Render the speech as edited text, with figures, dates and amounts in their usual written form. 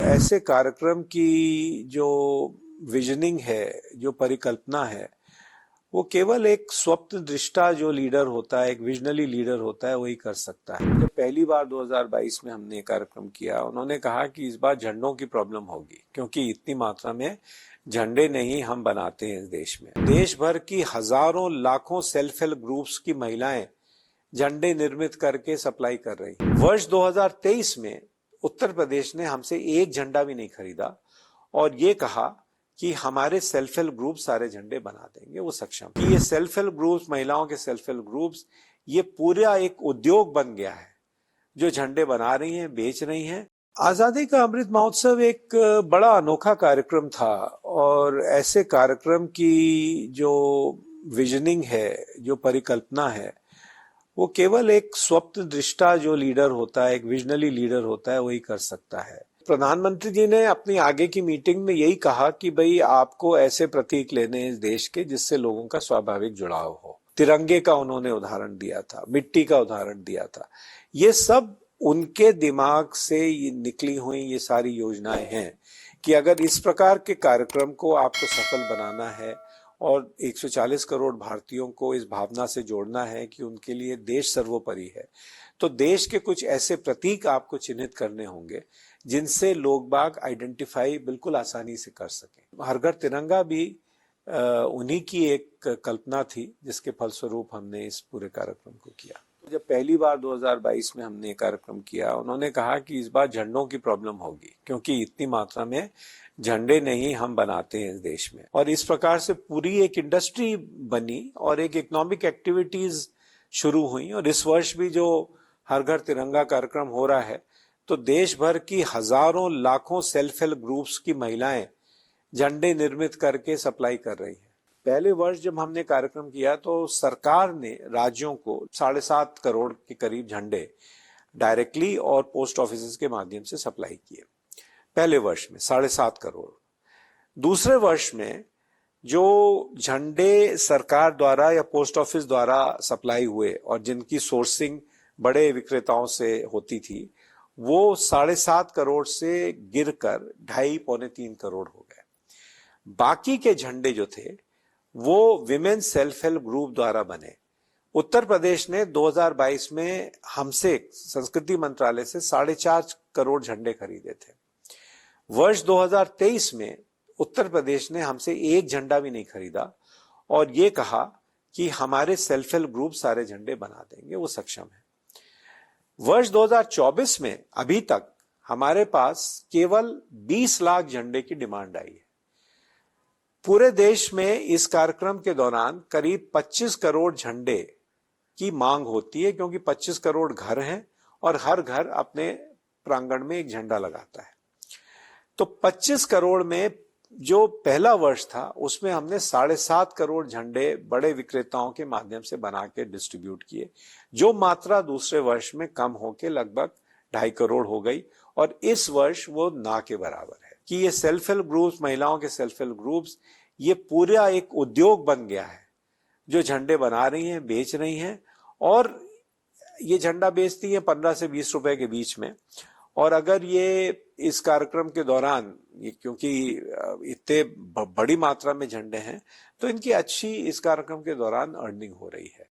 ऐसे कार्यक्रम की जो विजनिंग है, जो परिकल्पना है, वो केवल एक स्वप्न दृष्टा जो लीडर होता है, एक विजनरी लीडर होता है, वही कर सकता है। जब पहली बार 2022 में हमने कार्यक्रम किया, उन्होंने कहा कि इस बार झंडों की प्रॉब्लम होगी, क्योंकि इतनी मात्रा में झंडे नहीं हम बनाते हैं इस देश में। देश भर की हजारों लाखों सेल्फ हेल्प ग्रुप्स की महिलाएं झंडे निर्मित करके सप्लाई कर रही हैं। वर्ष 2023 में उत्तर प्रदेश ने हमसे एक झंडा भी नहीं खरीदा और ये कहा कि हमारे सेल्फ हेल्प ग्रुप सारे झंडे बना देंगे, वो सक्षम। कि ये सेल्फ हेल्प ग्रुप्स, महिलाओं के सेल्फ हेल्प ग्रुप्स, ये पूरा एक उद्योग बन गया है, जो झंडे बना रही हैं, बेच रही हैं। आजादी का अमृत महोत्सव एक बड़ा अनोखा कार्यक्रम था और ऐसे कार्यक्रम की जो विजनिंग है, जो परिकल्पना है, वो केवल एक स्वप्न दृष्टा जो लीडर होता है, एक विजनरी लीडर होता है, वही कर सकता है। प्रधानमंत्री जी ने अपनी आगे की मीटिंग में यही कहा कि भाई आपको ऐसे प्रतीक लेने इस देश के जिससे लोगों का स्वाभाविक जुड़ाव हो। तिरंगे का उन्होंने उदाहरण दिया था, मिट्टी का उदाहरण दिया था। ये सब उनके दिमाग से निकली हुई ये सारी योजनाएं हैं कि अगर इस प्रकार के कार्यक्रम को आपको सफल बनाना है और 140 करोड़ भारतीयों को इस भावना से जोड़ना है कि उनके लिए देश सर्वोपरि है, तो देश के कुछ ऐसे प्रतीक आपको चिन्हित करने होंगे जिनसे लोग बाग आइडेंटिफाई बिल्कुल आसानी से कर सकें। हर घर तिरंगा भी उन्हीं की एक कल्पना थी, जिसके फलस्वरूप हमने इस पूरे कार्यक्रम को किया। जब पहली बार 2022 में हमने कार्यक्रम किया, उन्होंने कहा कि इस बार झंडों की प्रॉब्लम होगी, क्योंकि इतनी मात्रा में झंडे नहीं हम बनाते हैं इस देश में। और इस प्रकार से पूरी एक इंडस्ट्री बनी और एक इकोनॉमिक एक्टिविटीज शुरू हुई। और इस वर्ष भी जो हर घर तिरंगा कार्यक्रम हो रहा है, तो देश भर की हजारों लाखों सेल्फ हेल्प ग्रुप्स की महिलाएं झंडे निर्मित करके सप्लाई कर रही हैं। पहले वर्ष जब हमने कार्यक्रम किया तो सरकार ने राज्यों को 7.5 करोड़ के करीब झंडे डायरेक्टली और पोस्ट ऑफिस के माध्यम से सप्लाई किए। पहले वर्ष में 7.5 करोड़। दूसरे वर्ष में जो झंडे सरकार द्वारा या पोस्ट ऑफिस द्वारा सप्लाई हुए और जिनकी सोर्सिंग बड़े विक्रेताओं से होती थी, वो 7.5 करोड़ से गिरकर 2.5-3 करोड़ हो गए। बाकी के झंडे जो थे वो विमेन सेल्फ हेल्प ग्रुप द्वारा बने। उत्तर प्रदेश ने 2022 में हमसे संस्कृति मंत्रालय से 4.5 करोड़ झंडे खरीदे थे। वर्ष 2023 में उत्तर प्रदेश ने हमसे एक झंडा भी नहीं खरीदा और ये कहा कि हमारे सेल्फ हेल्प ग्रुप सारे झंडे बना देंगे, वो सक्षम है। वर्ष 2024 में अभी तक हमारे पास केवल 20 लाख झंडे की डिमांड आई है। पूरे देश में इस कार्यक्रम के दौरान करीब 25 करोड़ झंडे की मांग होती है, क्योंकि 25 करोड़ घर हैं और हर घर अपने प्रांगण में एक झंडा लगाता है। तो 25 करोड़ में जो पहला वर्ष था, उसमें हमने 7.5 करोड़ झंडे बड़े विक्रेताओं के माध्यम से बना के डिस्ट्रीब्यूट किए, जो मात्रा दूसरे वर्ष में कम होके लगभग 2.5 करोड़ हो गई। और इस वर्ष वो ना के बराबर है कि ये सेल्फ हेल्प ग्रुप्स, महिलाओं के सेल्फ हेल्प ग्रुप्स, ये पूरा एक उद्योग बन गया है, जो झंडे बना रही हैं, बेच रही हैं। और ये झंडा बेचती है 15 से 20 रुपए के बीच में। और अगर ये इस कार्यक्रम के दौरान, क्योंकि इतने बड़ी मात्रा में झंडे हैं, तो इनकी अच्छी इस कार्यक्रम के दौरान अर्निंग हो रही है।